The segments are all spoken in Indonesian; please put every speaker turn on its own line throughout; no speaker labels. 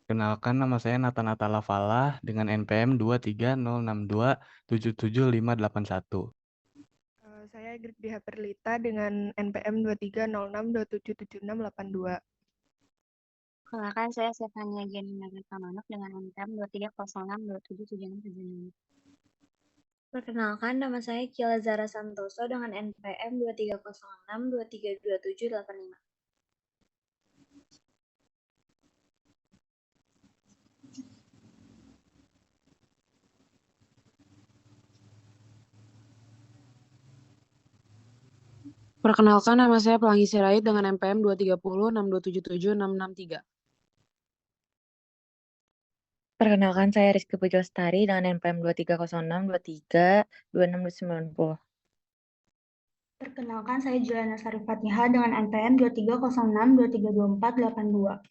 Kenalkan nama saya Nathan Atala Falah dengan NPM 23062777581.
Saya Ingrid Diha Perlita dengan NPM 2306277682.
Perkenalkan, saya Stefania Jenny Margarita Manuk dengan NPM 2306277676.
Perkenalkan, nama saya Kila Zara Santoso dengan NPM 2306232785.
Perkenalkan, nama saya Pelangi Sirait dengan NPM 23062777663.
Perkenalkan, saya Rizky Pujolestari dengan NPM 2306232690.
Perkenalkan, saya Juliana Sari Fatihah dengan NPM 2306232482.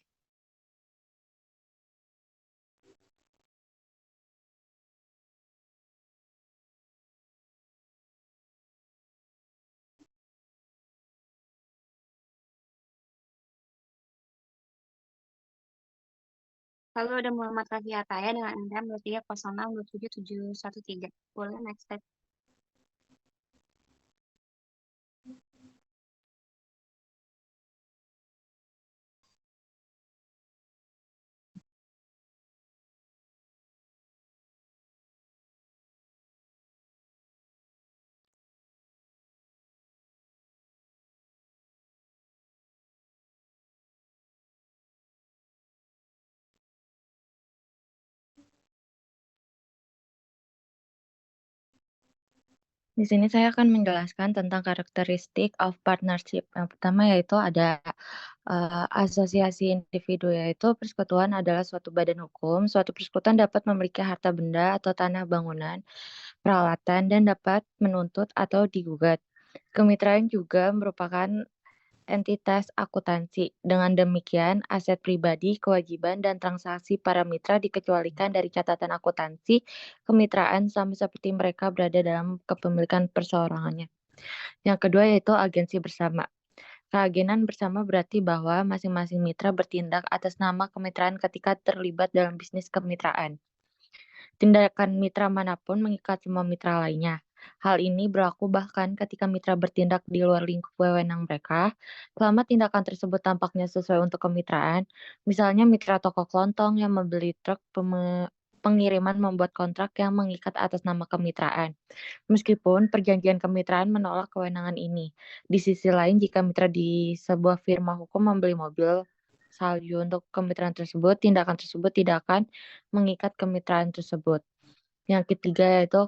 Lalu ada Muhammad Rafi Ataya dengan NPM 2306277713. Boleh next step.
Di sini saya akan menjelaskan tentang karakteristik of partnership. Yang pertama yaitu ada asosiasi individu, yaitu persekutuan adalah suatu badan hukum. Suatu persekutuan dapat memiliki harta benda atau tanah bangunan, peralatan, dan dapat menuntut atau digugat. Kemitraan juga merupakan entitas akuntansi. Dengan demikian, aset pribadi, kewajiban, dan transaksi para mitra dikecualikan dari catatan akuntansi kemitraan sama seperti mereka berada dalam kepemilikan perseorangannya. Yang kedua yaitu agensi bersama. Keagenan bersama berarti bahwa masing-masing mitra bertindak atas nama kemitraan ketika terlibat dalam bisnis kemitraan. Tindakan mitra manapun mengikat semua mitra lainnya. Hal ini berlaku bahkan ketika mitra bertindak di luar lingkup wewenang mereka, selama tindakan tersebut tampaknya sesuai untuk kemitraan. Misalnya mitra toko kelontong yang membeli truk pengiriman membuat kontrak yang mengikat atas nama kemitraan. Meskipun perjanjian kemitraan menolak kewenangan ini. Di sisi lain, jika mitra di sebuah firma hukum membeli mobil salju untuk kemitraan tersebut, tindakan tersebut tidak akan mengikat kemitraan tersebut. Yang ketiga yaitu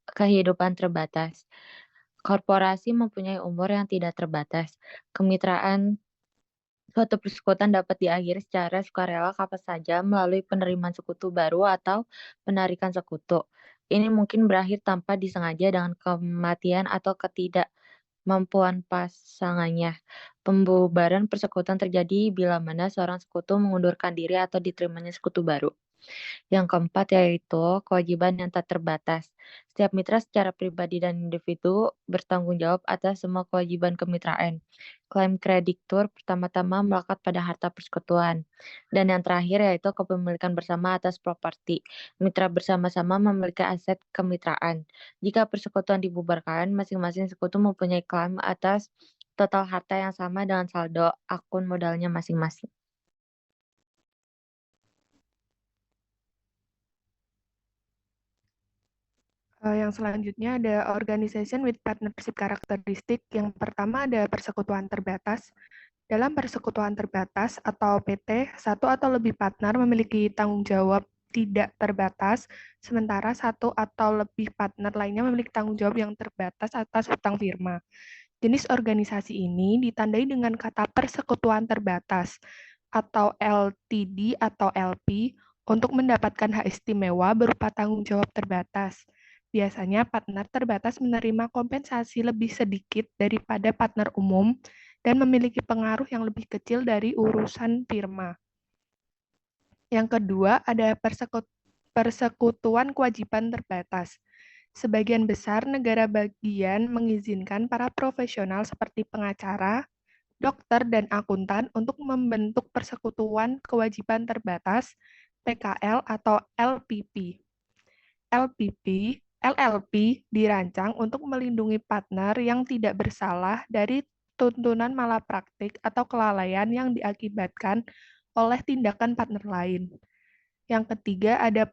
kehidupan terbatas. Korporasi mempunyai umur yang tidak terbatas. Kemitraan suatu persekutuan dapat diakhiri secara sukarela kapan saja melalui penerimaan sekutu baru atau penarikan sekutu. Ini mungkin berakhir tanpa disengaja dengan kematian atau ketidakmampuan pasangannya. Pembubaran persekutuan terjadi bila mana seorang sekutu mengundurkan diri atau diterimanya sekutu baru. Yang keempat yaitu kewajiban yang tak terbatas. Setiap mitra secara pribadi dan individu bertanggung jawab atas semua kewajiban kemitraan. Klaim kreditur pertama-tama melekat pada harta persekutuan. Dan yang terakhir yaitu kepemilikan bersama atas properti. Mitra bersama-sama memiliki aset kemitraan. Jika persekutuan dibubarkan, masing-masing sekutu mempunyai klaim atas total harta yang sama dengan saldo akun modalnya masing-masing.
Yang selanjutnya ada organization with partnership karakteristik. Yang pertama ada persekutuan terbatas. Dalam persekutuan terbatas atau PT, satu atau lebih partner memiliki tanggung jawab tidak terbatas, sementara satu atau lebih partner lainnya memiliki tanggung jawab yang terbatas atas hutang firma. Jenis organisasi ini ditandai dengan kata persekutuan terbatas atau LTD atau LP untuk mendapatkan hak istimewa berupa tanggung jawab terbatas. Biasanya partner terbatas menerima kompensasi lebih sedikit daripada partner umum dan memiliki pengaruh yang lebih kecil dari urusan firma. Yang kedua, ada persekutuan kewajiban terbatas. Sebagian besar negara bagian mengizinkan para profesional seperti pengacara, dokter, dan akuntan untuk membentuk persekutuan kewajiban terbatas (PKL) atau LPP. LLP dirancang untuk melindungi partner yang tidak bersalah dari tuntunan malapraktik atau kelalaian yang diakibatkan oleh tindakan partner lain. Yang ketiga, ada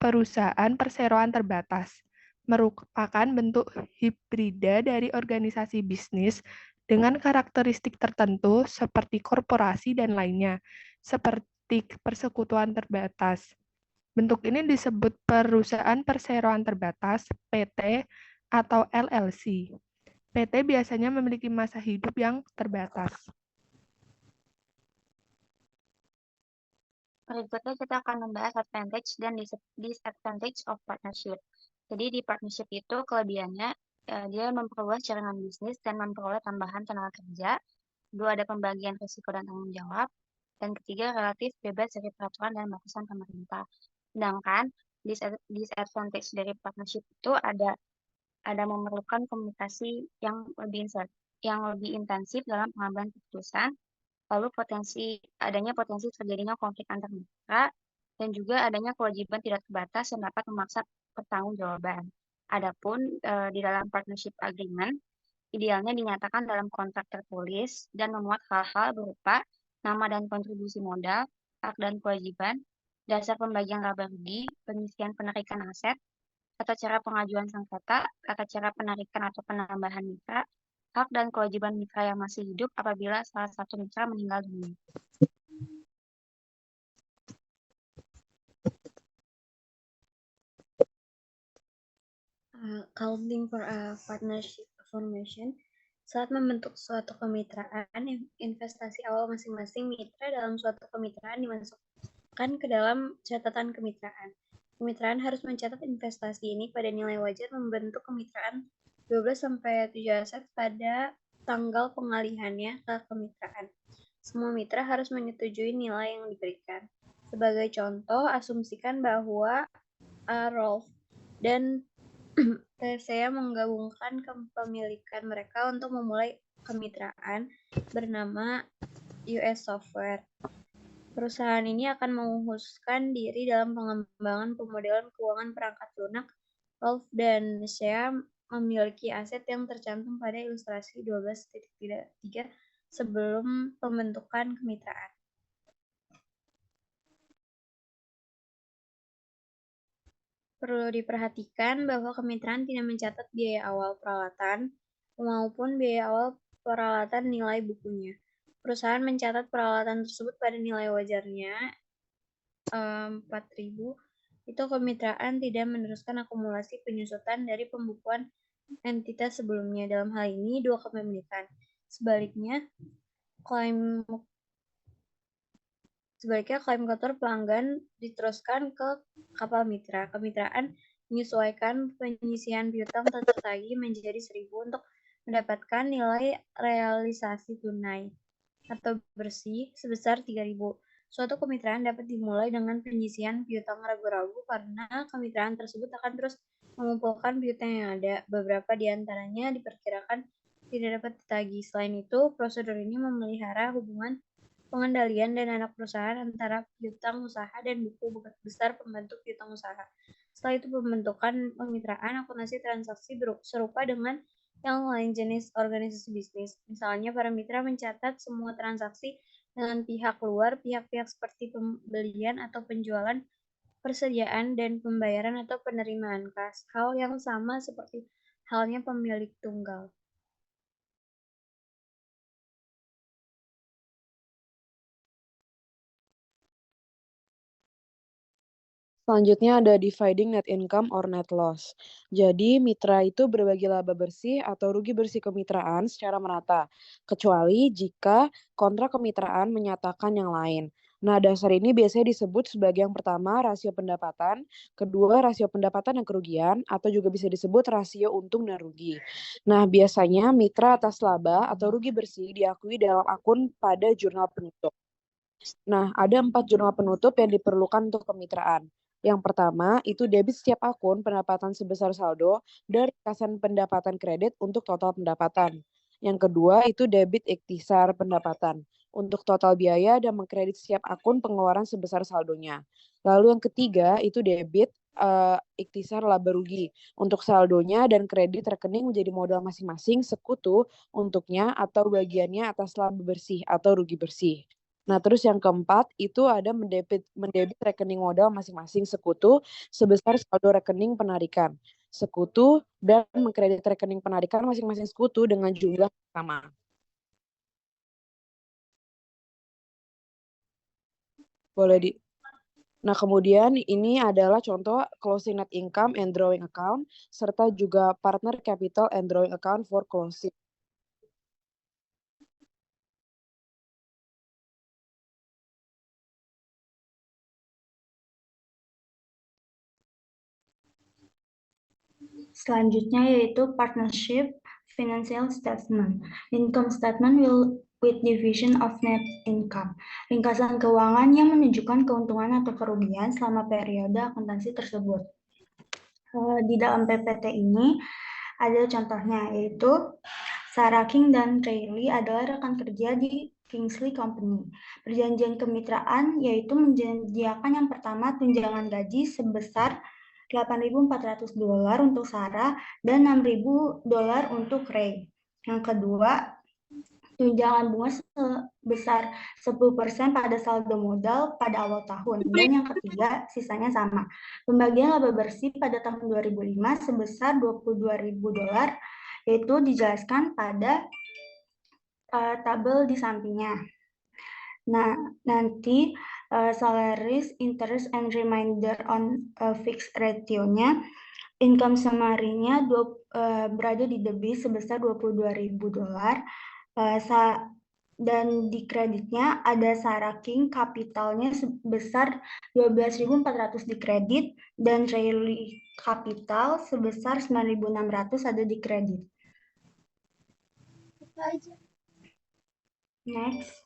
perusahaan perseroan terbatas, merupakan bentuk hibrida dari organisasi bisnis dengan karakteristik tertentu seperti korporasi dan lainnya, seperti persekutuan terbatas. Bentuk ini disebut perusahaan perseroan terbatas, PT, atau LLC. PT biasanya memiliki masa hidup yang terbatas.
Berikutnya kita akan membahas advantage dan disadvantage of partnership. Jadi di partnership itu kelebihannya dia memperluas jaringan bisnis dan memperoleh tambahan tenaga kerja. Kedua, ada pembagian risiko dan tanggung jawab. Dan ketiga, relatif bebas dari peraturan dan batasan pemerintah. Sedangkan disadvantage dari partnership itu ada memerlukan komunikasi yang lebih intensif dalam pengambilan keputusan, lalu adanya potensi terjadinya konflik antar mitra, dan juga adanya kewajiban tidak terbatas yang dapat memaksa pertanggungjawaban. Adapun di dalam partnership agreement, idealnya dinyatakan dalam kontrak tertulis dan memuat hal-hal berupa nama dan kontribusi modal, hak dan kewajiban, dasar pembagian laba rugi, pengisian penarikan aset, tata cara pengajuan sengketa, tata cara penarikan atau penambahan mitra, hak dan kewajiban mitra yang masih hidup apabila salah satu mitra meninggal dunia.
Accounting for a partnership formation. Saat membentuk suatu kemitraan, investasi awal masing-masing mitra dalam suatu kemitraan dimasukkan ke dalam catatan kemitraan. Kemitraan harus mencatat investasi ini pada nilai wajar membentuk kemitraan 12-7 aset pada tanggal pengalihannya ke kemitraan. Semua mitra harus menyetujui nilai yang diberikan. Sebagai contoh, asumsikan bahwa Rolf dan TCA menggabungkan kepemilikan mereka untuk memulai kemitraan bernama US Software. Perusahaan ini akan mengkhususkan diri dalam pengembangan pemodelan keuangan perangkat lunak. Rolf dan TCA memiliki aset yang tercantum pada ilustrasi 12.3 sebelum pembentukan kemitraan. Perlu diperhatikan bahwa kemitraan tidak mencatat biaya awal peralatan maupun biaya awal peralatan nilai bukunya. Perusahaan mencatat peralatan tersebut pada nilai wajarnya 4.000. Itu kemitraan tidak meneruskan akumulasi penyusutan dari pembukuan entitas sebelumnya. Dalam hal ini, dua kepemilikan. Sebaliknya, klaim kotor pelanggan diteruskan ke kapal mitra. Kemitraan menyesuaikan penyisian piutang tertagih menjadi 1.000 untuk mendapatkan nilai realisasi tunai atau bersih sebesar 3.000. Suatu kemitraan dapat dimulai dengan penyisian piutang ragu-ragu karena kemitraan tersebut akan terus mengumpulkan piutang yang ada. Beberapa di antaranya diperkirakan tidak dapat ditagih. Selain itu, prosedur ini memelihara hubungan pengendalian dan anak perusahaan antara piutang usaha dan buku besar pembentuk piutang usaha. Setelah itu pembentukan kemitraan, akuntansi transaksi serupa dengan yang lain jenis organisasi bisnis. Misalnya, para mitra mencatat semua transaksi dengan pihak luar, pihak-pihak seperti pembelian atau penjualan, persediaan dan pembayaran atau penerimaan kas. Hal yang sama seperti halnya pemilik tunggal.
Selanjutnya ada dividing net income or net loss. Jadi mitra itu berbagi laba bersih atau rugi bersih kemitraan secara merata, kecuali jika kontrak kemitraan menyatakan yang lain. Nah, dasar ini biasanya disebut sebagai yang pertama rasio pendapatan, kedua rasio pendapatan dan kerugian, atau juga bisa disebut rasio untung dan rugi. Nah, biasanya mitra atas laba atau rugi bersih diakui dalam akun pada jurnal penutup. Nah, ada 4 jurnal penutup yang diperlukan untuk kemitraan. Yang pertama, itu debit setiap akun pendapatan sebesar saldo dari kasan pendapatan kredit untuk total pendapatan. Yang kedua itu debit ikhtisar pendapatan untuk total biaya dan mengkredit setiap akun pengeluaran sebesar saldonya. Lalu yang ketiga itu debit ikhtisar laba rugi untuk saldonya dan kredit rekening menjadi modal masing-masing sekutu untuknya atau bagiannya atas laba bersih atau rugi bersih. Nah, terus yang keempat itu ada mendebit rekening modal masing-masing sekutu sebesar saldo rekening penarikan sekutu dan mengkredit rekening penarikan masing-masing sekutu dengan jumlah sama. Boleh di. Nah, kemudian ini adalah contoh closing net income and drawing account serta juga partner capital and drawing account for closing.
Selanjutnya yaitu partnership financial statement. Income statement with division of net income. Ringkasan keuangan yang menunjukkan keuntungan atau kerugian selama periode akuntansi tersebut. Di dalam PPT ini ada contohnya, yaitu Sarah King dan Rayleigh adalah rekan kerja di Kingsley Company. Perjanjian kemitraan yaitu menjanjikan yang pertama tunjangan gaji sebesar $8.400 untuk Sarah dan $6.000 untuk Ray. Yang kedua, tunjangan bunga sebesar 10% pada saldo modal pada awal tahun. Dan yang ketiga, sisanya sama. Pembagian laba bersih pada tahun 2005 sebesar $22.000, yaitu dijelaskan pada tabel di sampingnya. Nah, nanti salaries, interest, and remainder on fixed ratio-nya, income summary-nya berada di debit sebesar $22.000, dan di kreditnya ada Sarah King, kapitalnya sebesar $12.400 di kredit, dan Rayleigh kapital sebesar $9.600 ada di kredit. Next.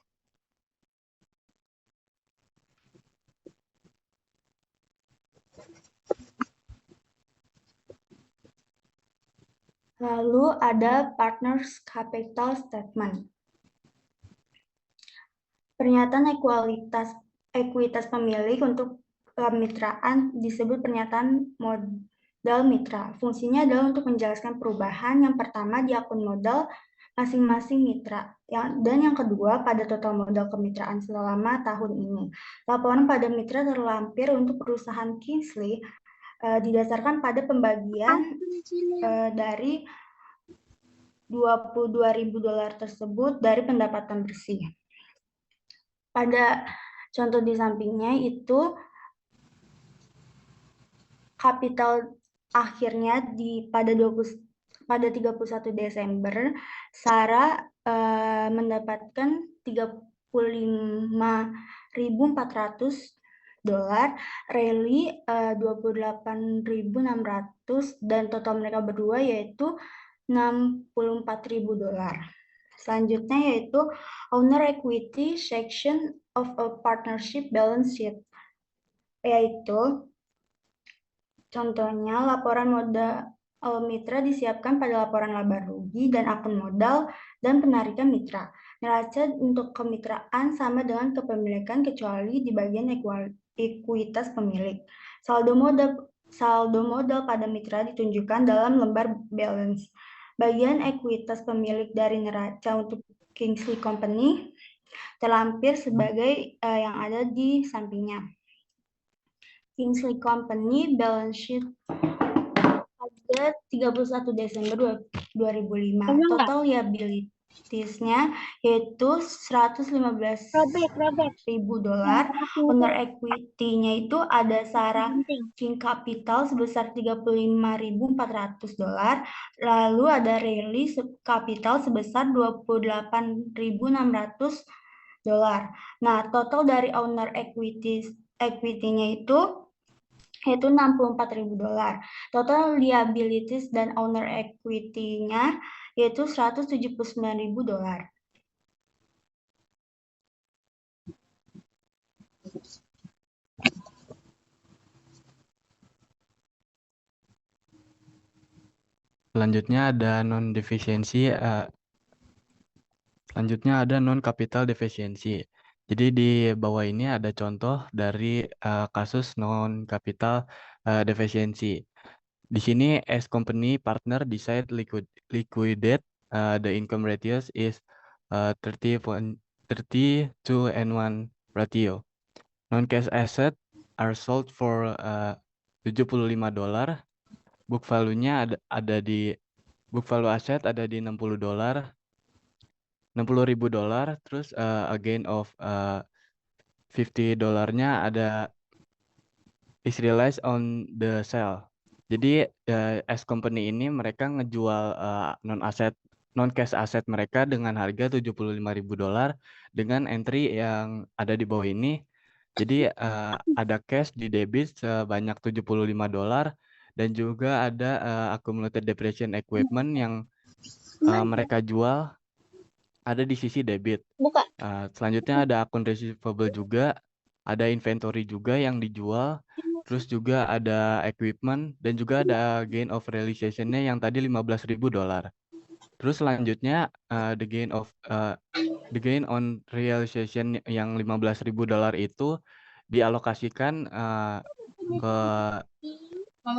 Lalu ada partners capital statement. Pernyataan ekuitas pemilik untuk kemitraan disebut pernyataan modal mitra. Fungsinya adalah untuk menjelaskan perubahan yang pertama di akun modal masing-masing mitra, dan yang kedua pada total modal kemitraan selama tahun ini. Laporan pada mitra terlampir untuk perusahaan Kingsley didasarkan pada pembagian dari $22.000 tersebut dari pendapatan bersih. Pada contoh di sampingnya itu kapital akhirnya pada 31 Desember Sarah mendapatkan $35.400, Rayleigh $28.600, dan total mereka berdua yaitu $64.000. Selanjutnya yaitu owner equity section of a partnership balance sheet, yaitu contohnya laporan modal mitra disiapkan pada laporan laba rugi dan akun modal dan penarikan mitra. Neraca untuk kemitraan sama dengan kepemilikan kecuali di bagian ekuitas pemilik. Saldo modal pada mitra ditunjukkan dalam lembar balance. Bagian ekuitas pemilik dari neraca untuk Kingsley Company terlampir sebagai yang ada di sampingnya. Kingsley Company balance sheet pada 31 Desember 2005. Total liabilities-nya yaitu $115.000. Owner equity-nya itu ada Sarah King Capital sebesar $35.400. Lalu ada Rayleigh Capital sebesar $28.600. Nah, total dari owner equity-nya itu yaitu $64.000. Total liabilities dan owner equity-nya yaitu $179.000.
Selanjutnya ada non-deficiency Selanjutnya ada non-capital deficiency. Jadi di bawah ini ada contoh dari kasus non-capital deficiency. Di sini as company partner decide liquidate the income ratios is 30:1 ratio. Non-cash asset are sold for $75. Book value-nya ada di book value aset ada di $60. $60.000, terus a gain of $50-nya ada is realized on the sale. Jadi as company ini mereka ngejual non cash aset mereka dengan harga $75.000 dengan entry yang ada di bawah ini. Jadi ada cash di debit sebanyak $75 dan juga ada accumulated depreciation equipment yang mereka jual ada di sisi debit. Selanjutnya ada akun receivable juga, ada inventory juga yang dijual, terus juga ada equipment dan juga ada gain of realization-nya yang tadi $15.000. Terus selanjutnya the gain on realization yang $15.000 itu dialokasikan ke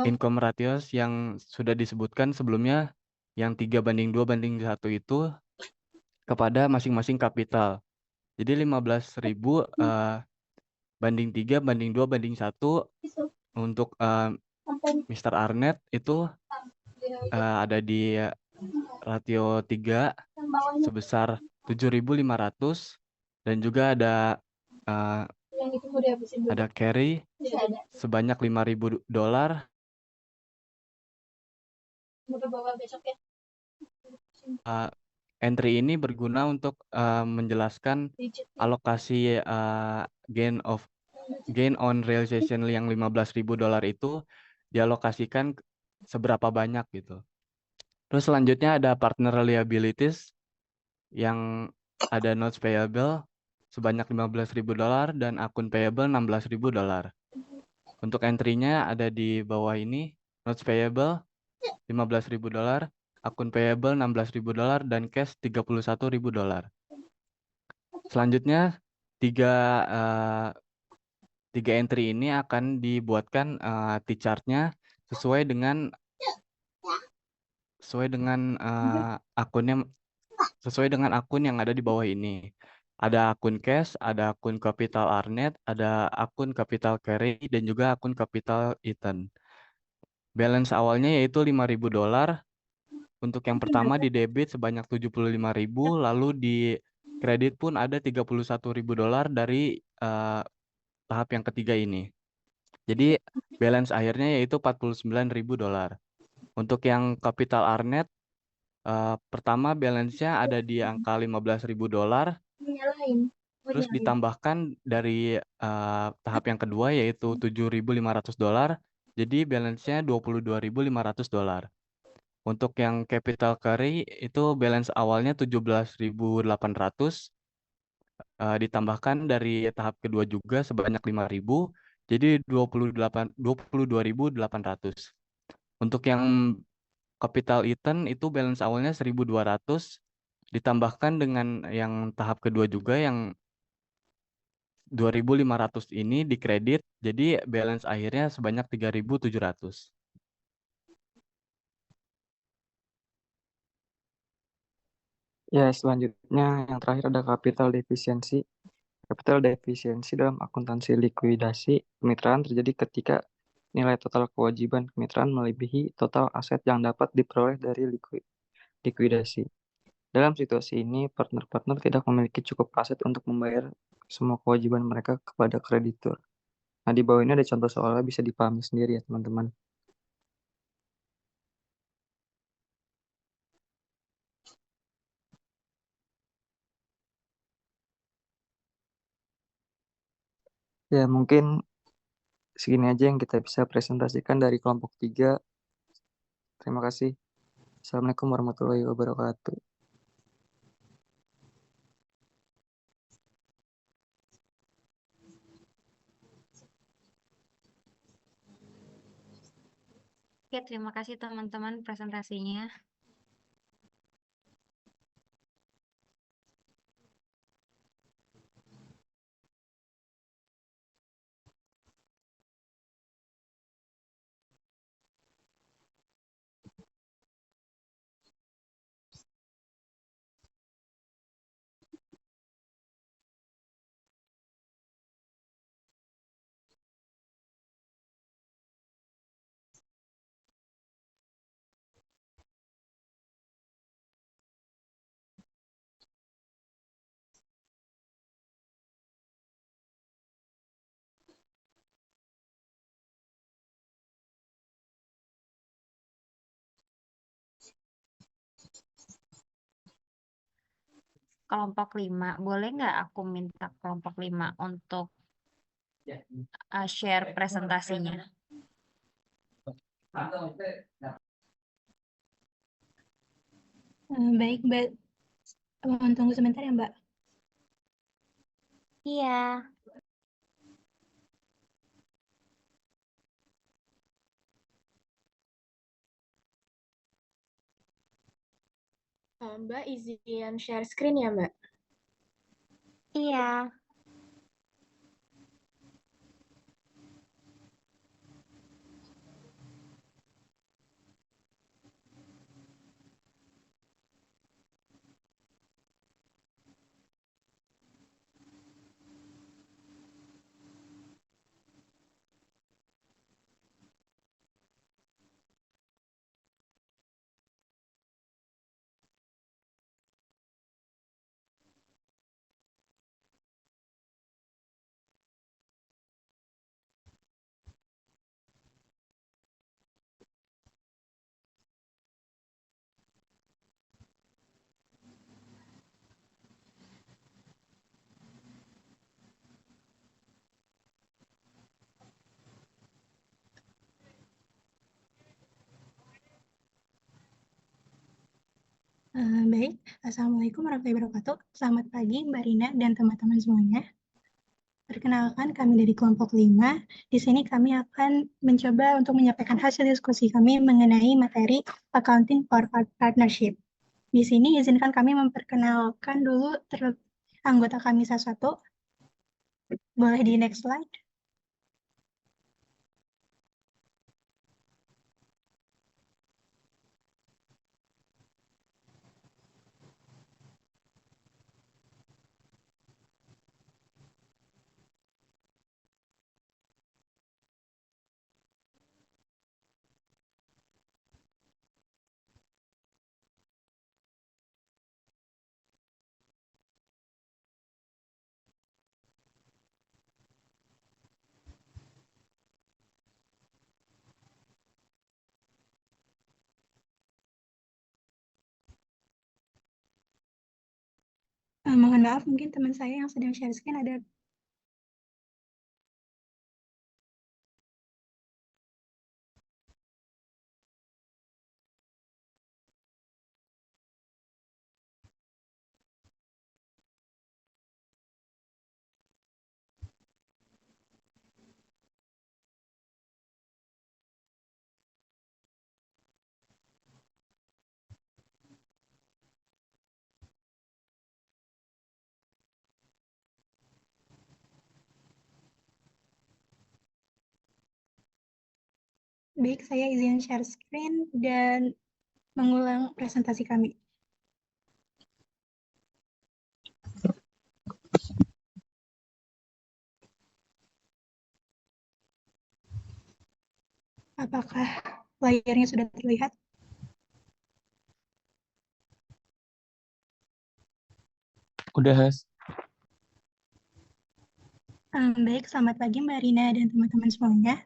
income ratios yang sudah disebutkan sebelumnya yang 3:2:1 itu kepada masing-masing kapital. Jadi 15.000 banding 3:2:1 untuk Mr. Arnett itu ada di ratio 3 sebesar 7.500 dan juga ada carry sebanyak $5.000. Entry ini berguna untuk menjelaskan alokasi gain on realization yang $15.000 itu dialokasikan seberapa banyak gitu. Terus selanjutnya ada partner liabilities yang ada notes payable sebanyak $15.000 dan akun payable $16.000. Untuk entry-nya ada di bawah ini, notes payable $15.000, akun payable $16.000 dan cash $31.000. Selanjutnya tiga entry ini akan dibuatkan T-chart-nya sesuai dengan akun yang ada di bawah ini. Ada akun cash, ada akun capital Arnett, ada akun capital carry dan juga akun capital Ethan. Balance awalnya yaitu $5.000. Untuk yang pertama di debit sebanyak $75.000, lalu di kredit pun ada $31.000 dari tahap yang ketiga ini. Jadi balance akhirnya yaitu $49.000. Untuk yang capital Arnett pertama balance-nya ada di angka $15.000. Terus ditambahkan dari tahap yang kedua yaitu $7.500. Jadi balance-nya $22.500. Untuk yang capital carry itu balance awalnya $17.800. Ditambahkan dari tahap kedua juga sebanyak $5.000. Jadi $22.800. Untuk yang capital Ethan itu balance awalnya $1.200. Ditambahkan dengan yang tahap kedua juga yang $2.500 ini dikredit, jadi balance akhirnya sebanyak $3.700.
Ya, selanjutnya yang terakhir ada capital deficiency. Capital deficiency dalam akuntansi likuidasi kemitraan terjadi ketika nilai total kewajiban kemitraan melebihi total aset yang dapat diperoleh dari likuidasi. Dalam situasi ini, partner-partner tidak memiliki cukup aset untuk membayar semua kewajiban mereka kepada kreditur. Nah, di bawah ini ada contoh soalnya, bisa dipahami sendiri ya, teman-teman. Ya, mungkin segini aja yang kita bisa presentasikan dari kelompok 3. Terima kasih. Assalamualaikum warahmatullahi wabarakatuh.
Oke, terima kasih teman-teman presentasinya. kelompok 5. Boleh nggak aku minta kelompok 5 untuk share presentasinya?
Baik, Mbak. Mohon tunggu sebentar ya, Mbak.
Iya.
Mbak izin share screen ya, Mbak?
Iya.
Baik, Assalamualaikum warahmatullahi wabarakatuh. Selamat pagi Mbak Rina dan teman-teman semuanya. Perkenalkan, kami dari kelompok 5. Di sini kami akan mencoba untuk menyampaikan hasil diskusi kami mengenai materi Accounting for Partnership. Di sini izinkan kami memperkenalkan dulu anggota kami satu-satu. Boleh di next slide. Mohon maaf, mungkin teman saya yang sedang share screen ada. Baik, saya izin share screen dan mengulang presentasi kami. Apakah layarnya sudah terlihat?
Udah, Has.
Baik, selamat pagi Mbak Rina dan teman-teman semuanya.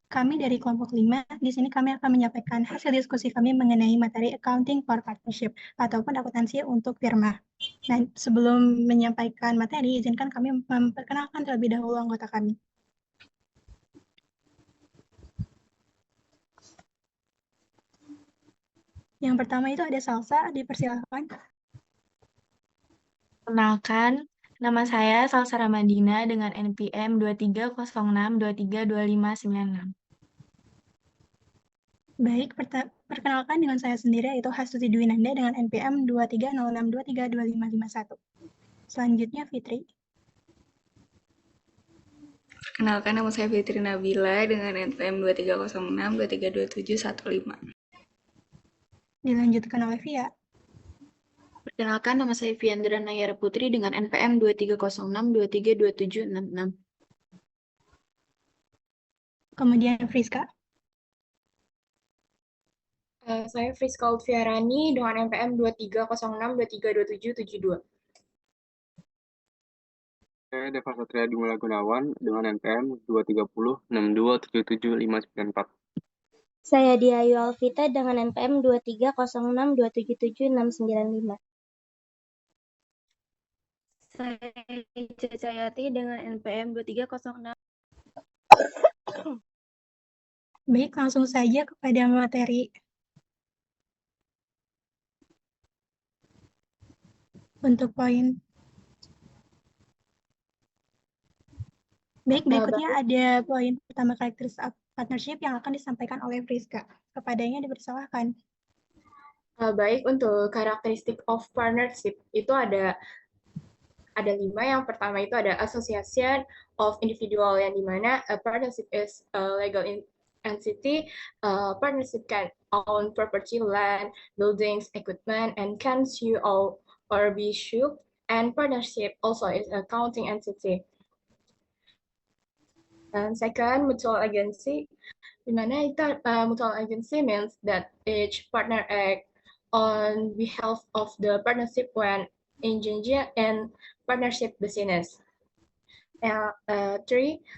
Kami dari kelompok 5, di sini kami akan menyampaikan hasil diskusi kami mengenai materi Accounting for Partnership ataupun akuntansi untuk firma. Nah, sebelum menyampaikan materi, izinkan kami memperkenalkan terlebih dahulu anggota kami. Yang pertama itu ada Salsa, dipersilakan.
Kenalkan, nama saya Salsa Ramadina dengan NPM 2306232596.
Baik, perkenalkan dengan saya sendiri, yaitu Hastuti Dwinanda dengan NPM 2306232551. Selanjutnya, Fitri.
Perkenalkan, nama saya Fitri Nabila dengan NPM 2306232715.
Dilanjutkan oleh Via.
Perkenalkan, nama saya Viandra Nayara Putri dengan NPM 2306232766.
Kemudian Friska.
Saya Friska Utfiarani dengan NPM 2306232772.
Saya Deva Satria Dimula Gunawan dengan NPM 23062775594.
Saya Diayu Alvita dengan NPM 2306277695.
Saya Caca Yati dengan NPM 2306.
Baik, langsung saja kepada materi. Untuk poin. Baik, berikutnya ada poin pertama karakteristik partnership yang akan disampaikan oleh Friska. Kepadanya dipersilahkan.
Baik, untuk karakteristik of partnership itu ada 5. Yang pertama itu ada association of individual, yang dimana a partnership is a legal entity. Partnership can own property, land, buildings, equipment, and can sue or be sued. And partnership also is a accounting entity. And second, mutual agency, dimana itu mutual agency means that each partner act on behalf of the partnership when engaging in partnership business. And 3,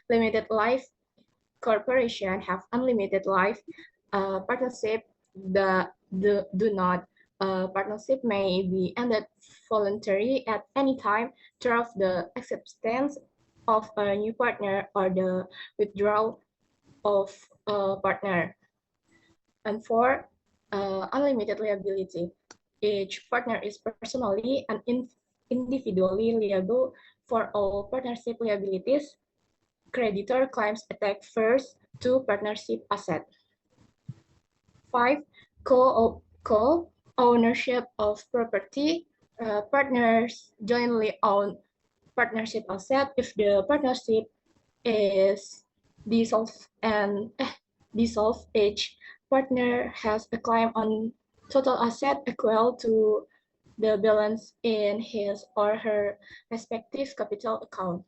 limited life corporation have unlimited life. Partnership do not. Partnership may be ended voluntarily at any time through the acceptance of a new partner or the withdrawal of a partner. And 4, unlimited liability. Each partner is personally and individually liable for all partnership liabilities. Creditor claims attach first to partnership asset. 5, co-ownership of property. Partners jointly own partnership asset if the partnership is dissolved and each partner has a claim on total asset equal to the balance in his or her respective capital account.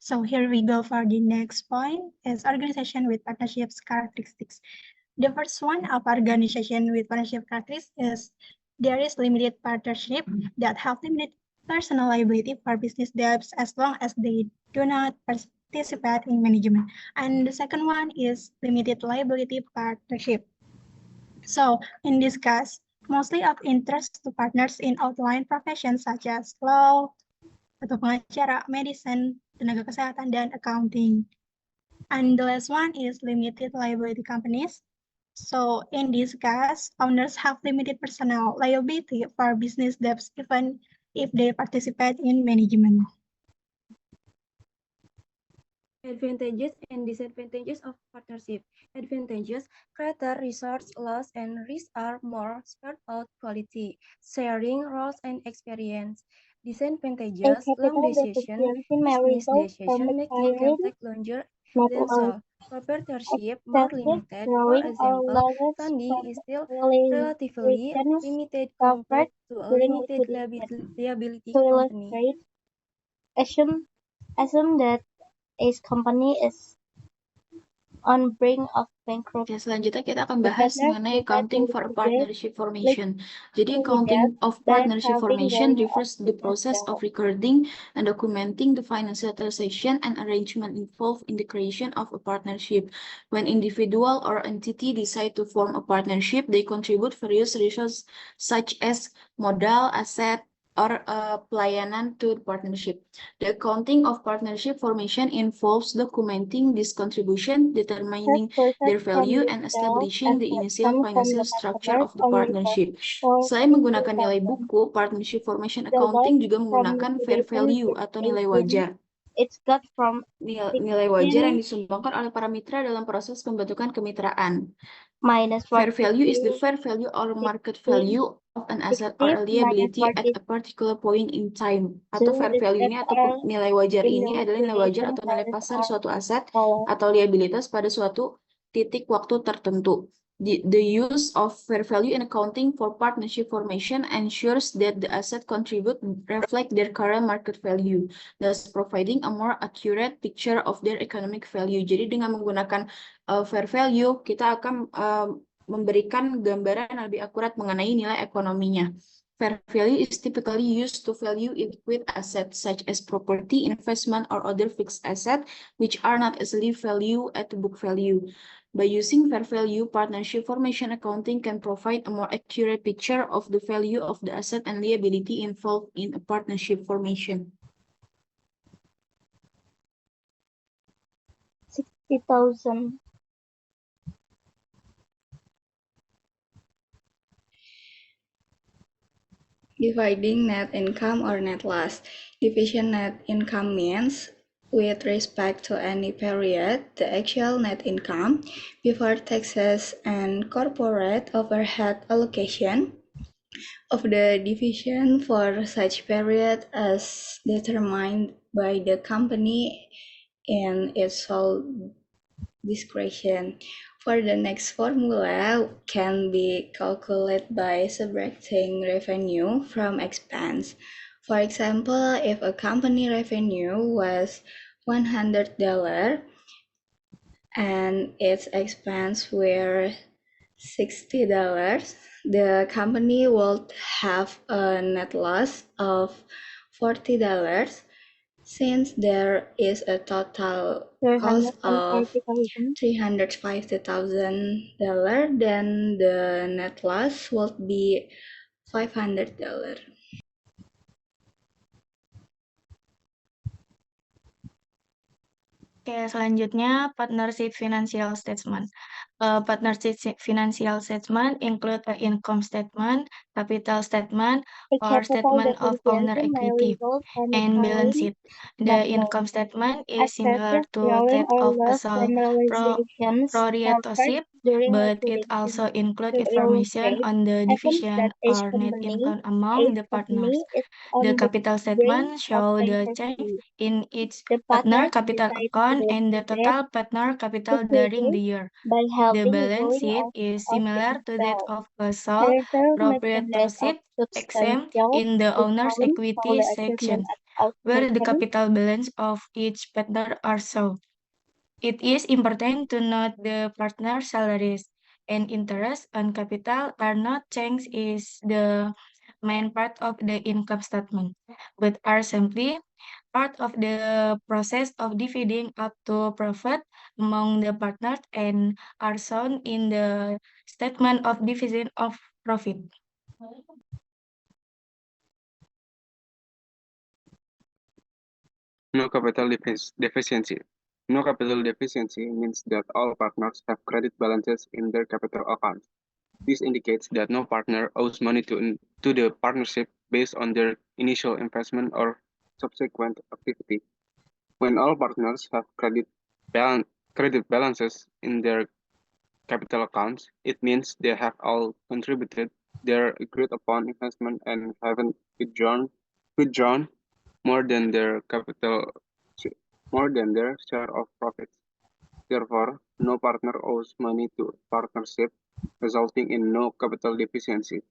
So here we go for the next point is organization with partnerships characteristics. The first one of organization with partnership characteristics is there is limited partnership that have limited personal liability for business debts as long as they do not participate in management. And the second one is limited liability partnership. So in this case, mostly of interest to partners in outline professions such as law, atau pengacara, medicine, tenaga kesehatan, dan accounting. And the last one is limited liability companies. So in this case, owners have limited personal liability for business debts even if they participate in management.
Advantages and disadvantages of partnership. Advantages: greater resource loss and risks are more spread out quality, sharing roles and experience. Disadvantages: long decision, business decision making can take longer than so. Partnership more limited. For example, funding is still relatively limited compared to a limited liability company.
Assume that a company is on brink of bankruptcy.
Ya, selanjutnya kita akan bahas mengenai accounting for a partnership formation. Jadi, accounting of partnership formation refers to the process of recording and documenting the financial transaction and arrangement involved in the creation of a partnership. When individual or entity decide to form a partnership, they contribute various resources such as modal, asset, or pelayanan to the partnership. The accounting of partnership formation involves documenting this contribution, determining their value, and establishing the initial financial structure of the partnership. Selain menggunakan nilai buku, partnership formation accounting juga menggunakan fair value atau nilai wajar. Nilai wajar yang disumbangkan oleh para mitra dalam proses pembentukan kemitraan. Fair value is the fair value or market value of an asset or a liability at a particular point in time. Atau fair value ini atau nilai wajar ini adalah nilai wajar atau nilai pasar suatu aset atau liabilitas pada suatu titik waktu tertentu. The use of fair value in accounting for partnership formation ensures that the asset contribute reflect their current market value, thus providing a more accurate picture of their economic value. Jadi dengan menggunakan fair value, kita akan memberikan gambaran lebih akurat mengenai nilai ekonominya.
Fair value is typically used to value illiquid assets such as property, investment, or other fixed assets, which are not easily valued at book value. By using fair value, partnership formation accounting can provide a more accurate picture of the value of the asset and liability involved in a partnership formation.
60,000.
Dividing net income or net loss. Division net income means, with respect to any period, the actual net income before taxes and corporate overhead allocation of the division for such period as determined by the company in its sole discretion. For the next formula can be calculated by subtracting revenue from expense. For example, if a company revenue was $100 and its expense were $60, the company would have a net loss of $40. Since there is a total cost of $350,000, then the net loss would be $500.
Oke, selanjutnya partnership financial statement. Partnership financial statement include an income statement, capital statement, or statement of owner equity, and balance sheet. The income statement is similar to that of a sole proprietorship, but it also includes information on the division or net income among the partners. The capital statement shows the change in each partner capital account and the total partner capital during the year. The balance sheet is similar to that of a sole proprietorship, except in the owner's equity section, where the capital balance of each partner are shown. It is important to note the partner salaries and interest on capital are not changed is the main part of the income statement, but are simply part of the process of dividing up to profit among the partners and are shown in the statement of division of profit.
No capital deficiency. No capital deficiency means that all partners have credit balances in their capital accounts. This indicates that no partner owes money to the partnership based on their initial investment or subsequent activity. When all partners have credit balances in their capital accounts, it means they have all contributed their agreed upon investment and haven't withdrawn more than their share of profits. Therefore, no partner owes money to partnership, resulting in no capital deficiency.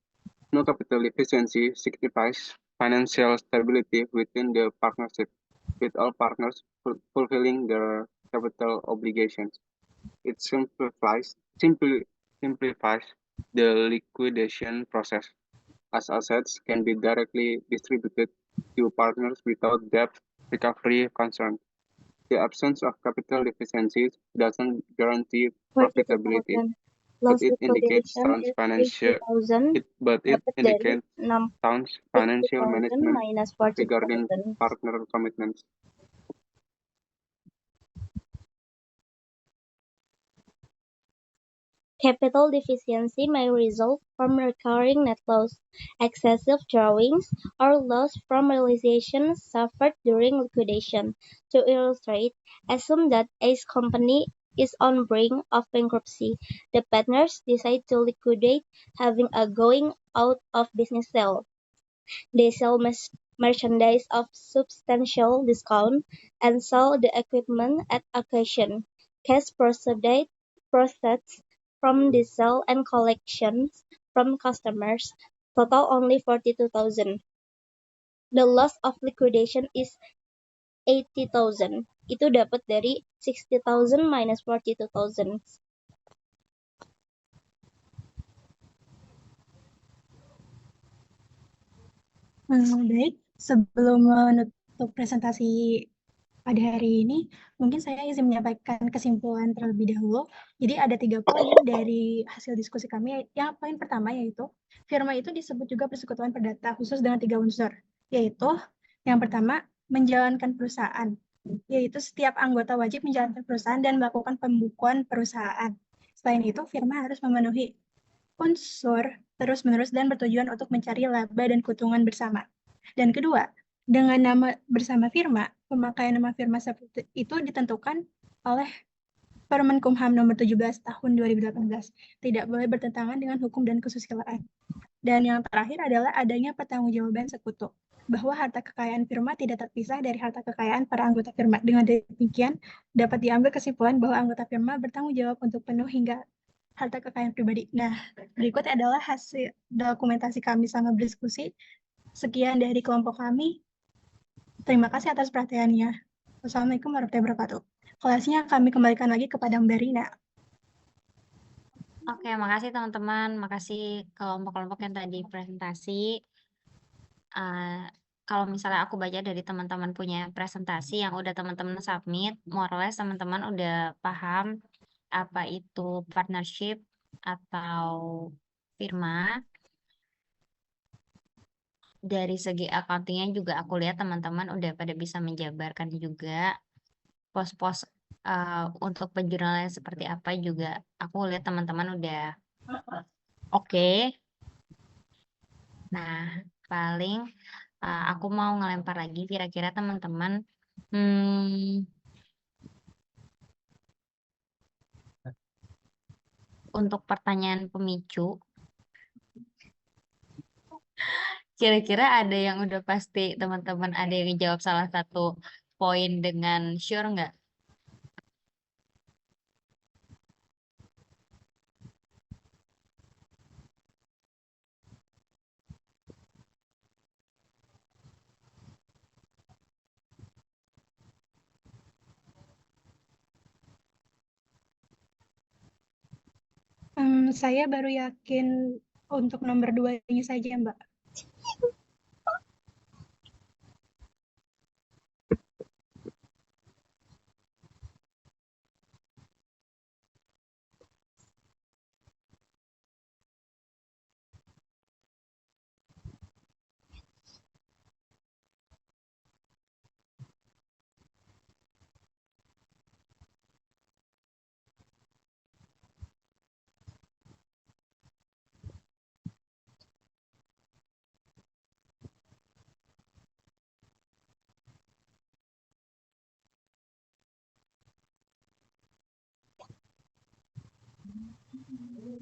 No capital deficiency signifies financial stability within the partnership, with all partners fulfilling their capital obligations. It simplifies the liquidation process, as assets can be directly distributed to partners without debt recovery concerns. The absence of capital deficiencies doesn't guarantee profitability,
42,000.
but
Loss
it indicates
liquidation
sound
is 80,000. Dapat dari
financial
60,000
management
minus
regarding
40,000.
partner commitments.
Capital deficiency may result from recurring net loss, excessive drawings, or loss from realizations suffered during liquidation. To illustrate, assume that a company is on brink of bankruptcy. The partners decide to liquidate, having a going out of business sale. They sell merchandise of substantial discount and sell the equipment at occasion. Cash proceeds from the sale and collections from customers total only 42,000. The loss of liquidation is 80,000. Itu dapat dari 60,000 minus 42,000.
Baik, sebelum menutup presentasi pada hari ini, mungkin saya izin menyampaikan kesimpulan terlebih dahulu. Jadi ada 3 poin dari hasil diskusi kami. Yang poin pertama yaitu, firma itu disebut juga persekutuan perdata khusus dengan 3 unsur, yaitu yang pertama, menjalankan perusahaan, yaitu setiap anggota wajib menjalankan perusahaan dan melakukan pembukuan perusahaan. Selain itu, firma harus memenuhi unsur terus-menerus dan bertujuan untuk mencari laba dan keuntungan bersama. Dan kedua, dengan nama bersama firma, pemakaian nama firma seperti itu ditentukan oleh Permenkumham nomor 17 tahun 2018. Tidak boleh bertentangan dengan hukum dan kesusilaan. Dan yang terakhir adalah adanya pertanggungjawaban sekutu, bahwa harta kekayaan firma tidak terpisah dari harta kekayaan para anggota firma. Dengan demikian, dapat diambil kesimpulan bahwa anggota firma bertanggung jawab untuk penuh hingga harta kekayaan pribadi. Nah, berikut adalah hasil dokumentasi kami sama berdiskusi. Sekian dari kelompok kami. Terima kasih atas perhatiannya. Wassalamualaikum warahmatullahi wabarakatuh. Kelasnya kami kembalikan lagi kepada Mbak Rina.
Oke, makasih teman-teman. Makasih kelompok-kelompok yang tadi presentasi. Kalau misalnya aku baca dari teman-teman punya presentasi yang udah teman-teman submit, more or less teman-teman udah paham apa itu partnership atau firma. Dari segi accountingnya juga aku lihat teman-teman udah pada bisa menjabarkan juga pos-pos untuk penjurnalan seperti apa juga. Aku lihat teman-teman udah oke. Nah, paling aku mau ngelempar lagi kira-kira teman-teman untuk pertanyaan pemicu, kira-kira ada yang udah pasti teman-teman ada yang jawab salah satu poin dengan sure nggak?
Saya baru yakin untuk nomor 2-nya saja, Mbak.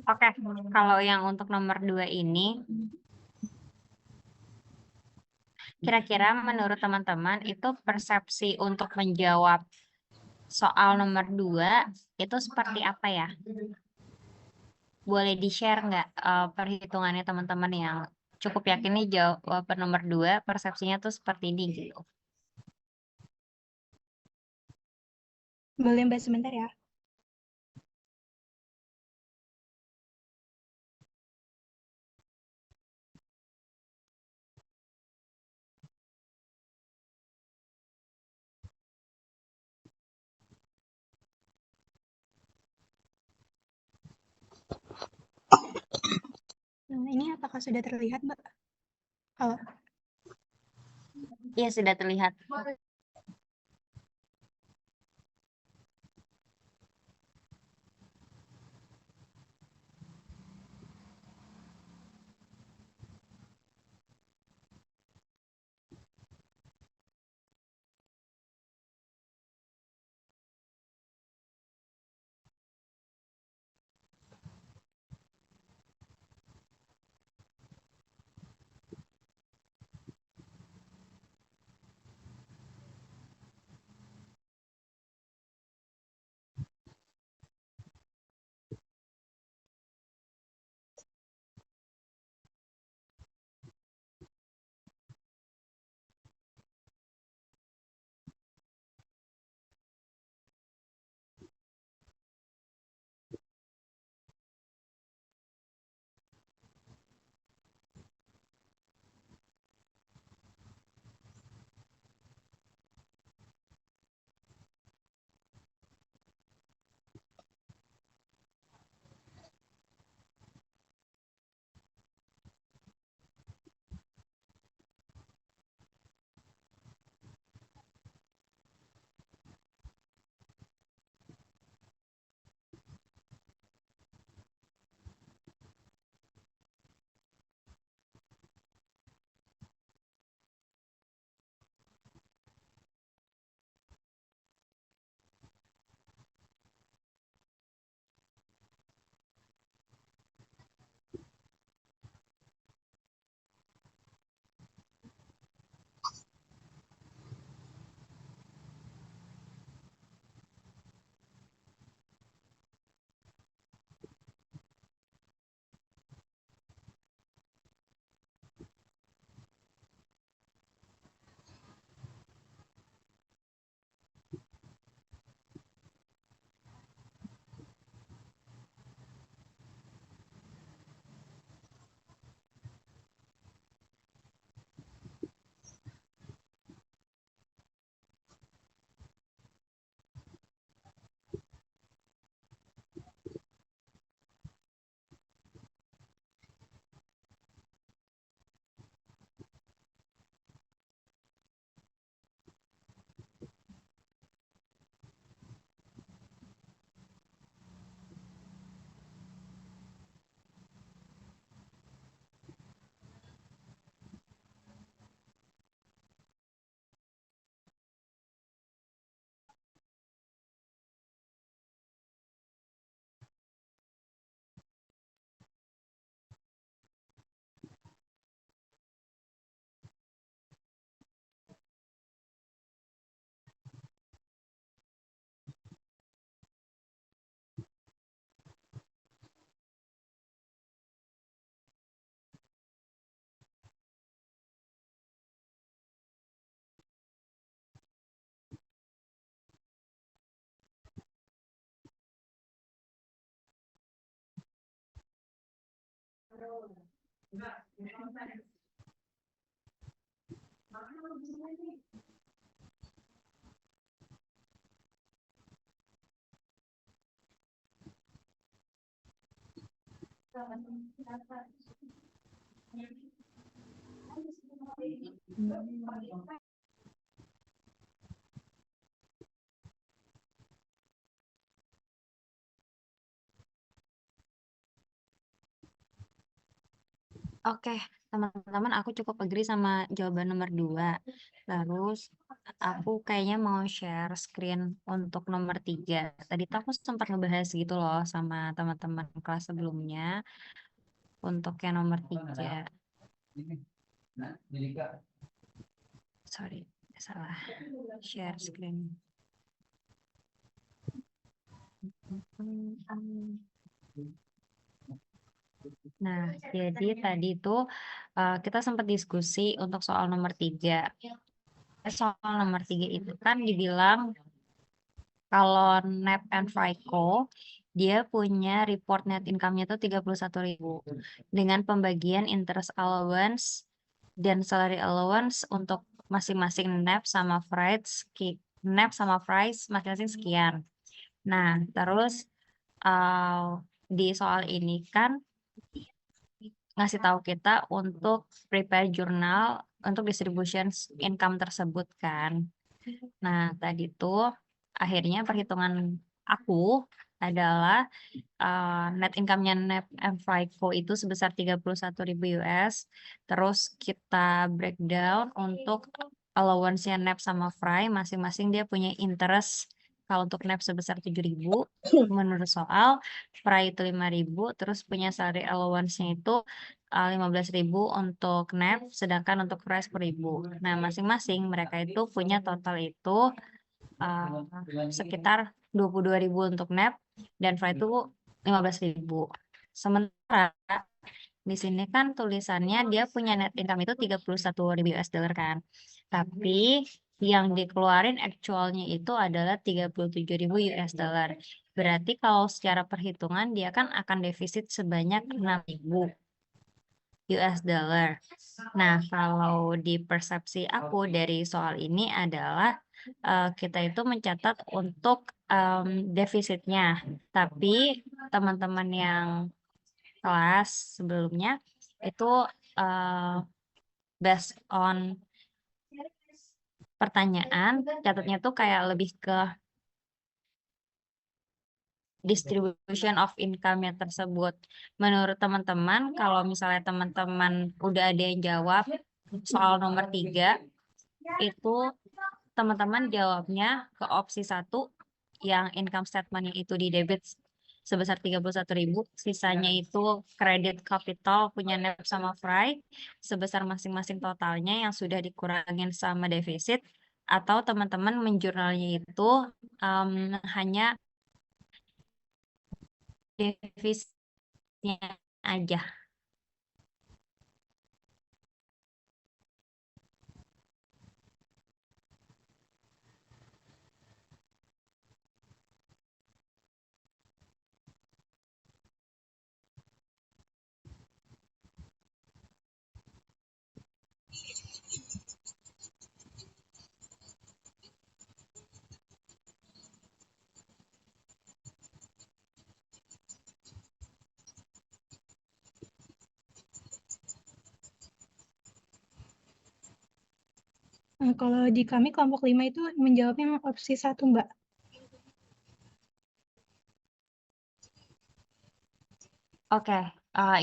Oke, kalau yang untuk nomor 2 ini, kira-kira menurut teman-teman itu persepsi untuk menjawab soal nomor 2 itu seperti apa ya? Boleh di-share nggak perhitungannya teman-teman yang cukup yakin nih jawaban nomor 2 persepsinya tuh seperti ini gitu.
Boleh Mbak sebentar ya. Ini apakah sudah terlihat, Mbak? Halo.
Iya, sudah terlihat. Oke, teman-teman, aku cukup agree sama jawaban nomor 2. Terus aku kayaknya mau share screen untuk nomor 3. Tadi tuh aku sempat ngebahas gitu loh sama teman-teman kelas sebelumnya untuk yang nomor 3. Sorry, salah. Share screen. Nah, jadi tadi tuh kita sempat diskusi untuk soal nomor 3. Soal nomor 3 itu kan dibilang kalau NAP and FICO, dia punya report net income-nya itu 31.000 dengan pembagian interest allowance dan salary allowance untuk masing-masing NAP sama FRIES masing-masing sekian. Nah, terus di soal ini kan ngasih tahu kita untuk prepare jurnal untuk distribution income tersebut kan. Nah, tadi tuh akhirnya perhitungan aku adalah net income-nya NAP and FICO itu sebesar 31.000 US. Terus kita breakdown untuk allowance-nya NAP sama FRI, masing-masing dia punya interest. Kalau untuk NAP sebesar 7.000 menurut soal, FRI itu 5.000, terus punya salary allowance-nya itu 15.000 untuk NAP, sedangkan untuk FRI 10.000. Nah, masing-masing mereka itu punya total itu sekitar 22.000 untuk NAP dan FRI itu 15.000. Sementara di sini kan tulisannya dia punya net income itu 31.000 US dollar kan. Tapi yang dikeluarin actualnya itu adalah 37.000 US dollar. Berarti kalau secara perhitungan dia kan akan defisit sebanyak 6.000 US dollar. Nah, kalau di persepsi aku dari soal ini adalah kita itu mencatat untuk defisitnya. Tapi teman-teman yang kelas sebelumnya itu based on pertanyaan, catatnya tuh kayak lebih ke distribution of income-nya tersebut. Menurut teman-teman, kalau misalnya teman-teman udah ada yang jawab soal nomor 3, itu teman-teman jawabnya ke opsi 1 yang income statement-nya itu di debit sebesar 31.000, sisanya itu kredit capital punya NAP sama FRI sebesar masing-masing totalnya yang sudah dikurangin sama defisit, atau teman-teman menjurnalnya itu hanya defisitnya aja.
Kalau di kami kelompok 5 itu menjawabnya opsi 1, Mbak.
Oke,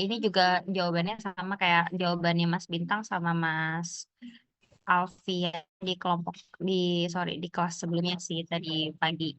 ini juga jawabannya sama kayak jawabannya Mas Bintang sama Mas Alfia di di kelas sebelumnya sih tadi pagi.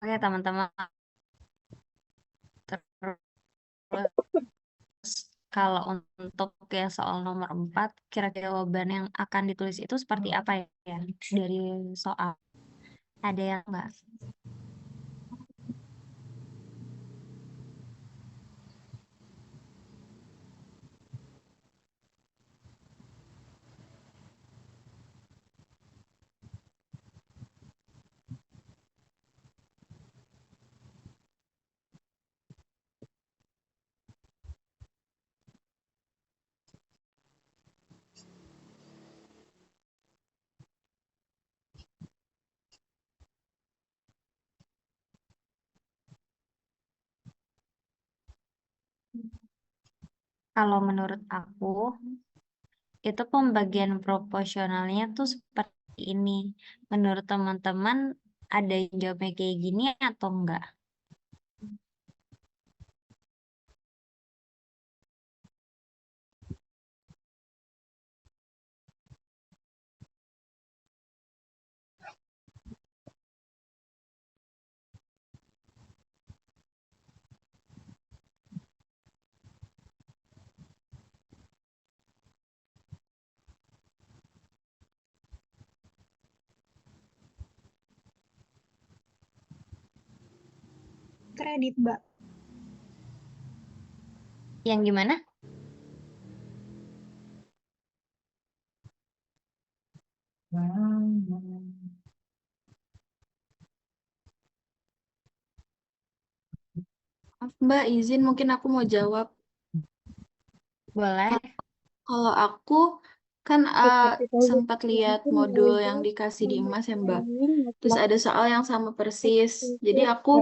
Oke, teman-teman. Terus kalau untuk ya soal nomor 4, kira-kira jawaban yang akan ditulis itu seperti apa ya dari soal? Ada yang enggak? Kalau menurut aku, itu pembagian proporsionalnya tuh seperti ini. Menurut teman-teman, ada yang jawabnya kayak gini atau enggak?
Kredit, Mbak.
Yang gimana?
Maaf, Mbak, izin mungkin aku mau jawab.
Boleh.
Kalau aku kan sempat lihat modul yang dikasih di emas ya, Mbak. Terus ada soal yang sama persis. Jadi aku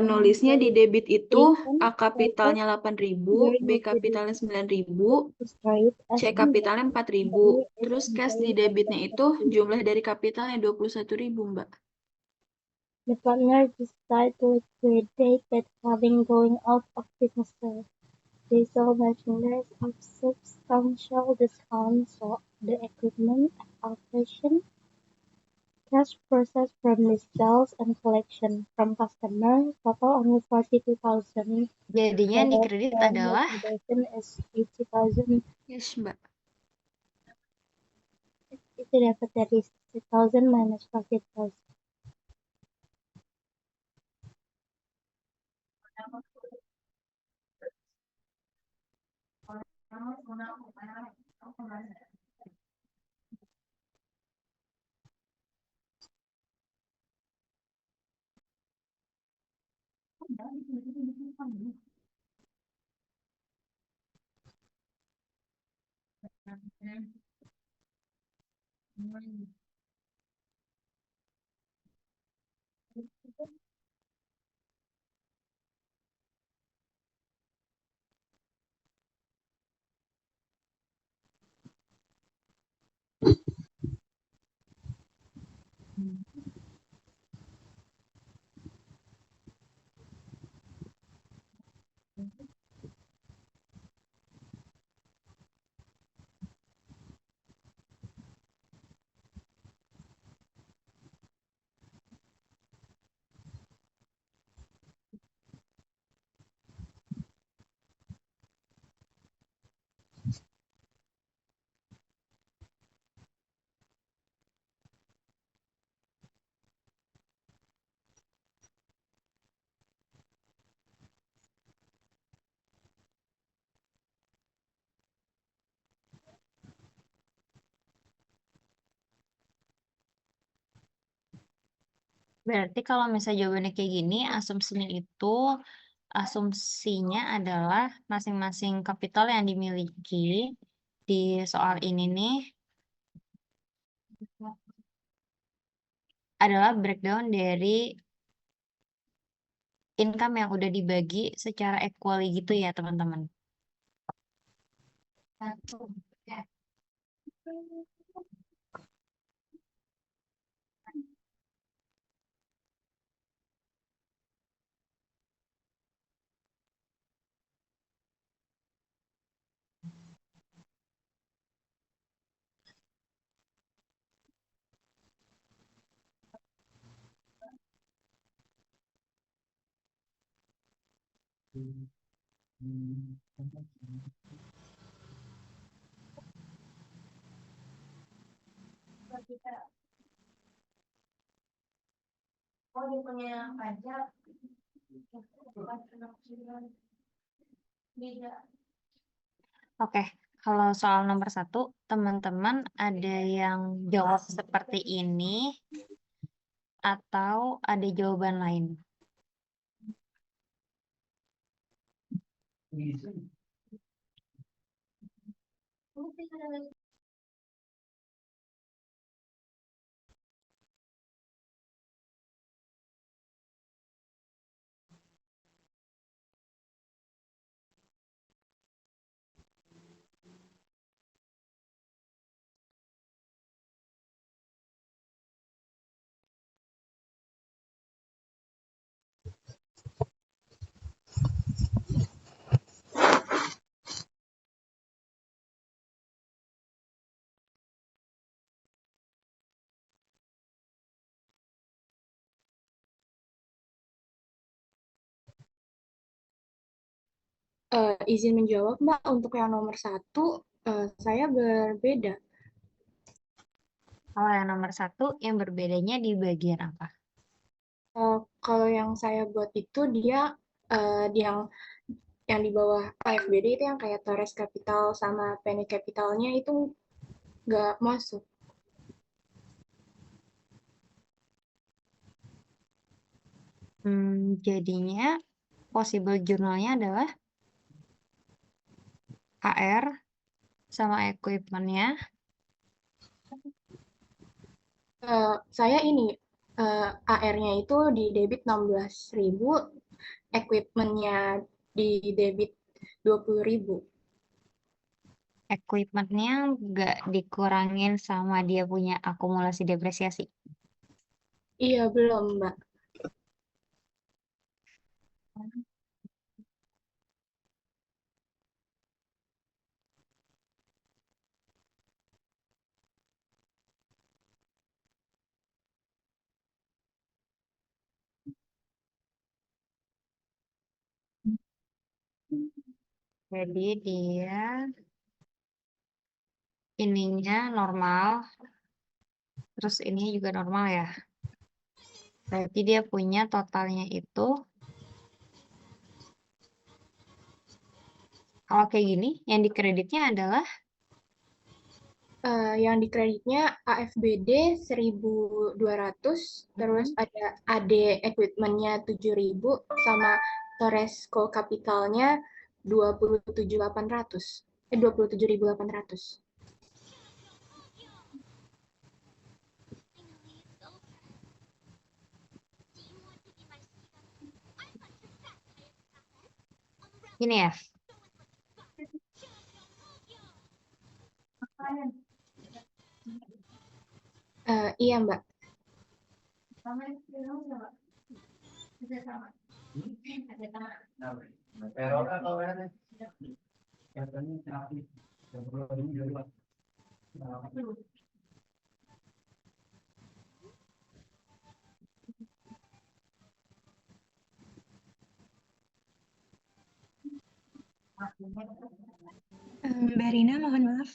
nulisnya di debit itu A kapitalnya 8.000, B kapitalnya 9.000, C kapitalnya 4.000. Terus cash di debitnya itu jumlah dari kapitalnya 21.000, Mbak.
The partner decide to liquidate that having going out of business. They sell merchandise at substantial discounts, so the equipment allocation, cash process from the sales and collection from customers, total only 42,000.
Jadinya yang dikredit adalah
is 80,000.
Yes, Mbak.
Itu dapat dari 60,000 minus 40,000.
berarti kalau misalnya jawabannya kayak gini, asumsinya adalah masing-masing kapital yang dimiliki di soal ini nih adalah breakdown dari income yang udah dibagi secara equally gitu ya, teman-teman. Oke, kalau soal nomor 1, teman-teman ada yang jawab seperti ini atau ada jawaban lain?
Izin menjawab, Mbak, untuk yang nomor 1, saya berbeda.
Kalau yang nomor 1, yang berbedanya di bagian apa?
Kalau yang saya buat itu dia yang di bawah AFBD itu yang kayak Torres Capital sama Penny Capitalnya itu nggak masuk.
Jadinya possible jurnalnya adalah AR sama equipment-nya.
Saya ini AR-nya itu di debit 16.000, equipment-nya di debit 20.000.
Equipment-nya nggak dikurangin sama dia punya akumulasi depresiasi.
Iya, belum, Mbak.
Jadi dia ininya normal, terus ini juga normal ya. Berarti dia punya totalnya itu, kalau kayak gini, yang dikreditnya adalah
Yang dikreditnya AFBD 1.200, terus ada AD equipment-nya 7.000, sama Torresco Capitalnya 27.800. 27.800.
ini ya.
Iya, Mbak.
Mbak Rina, mohon maaf.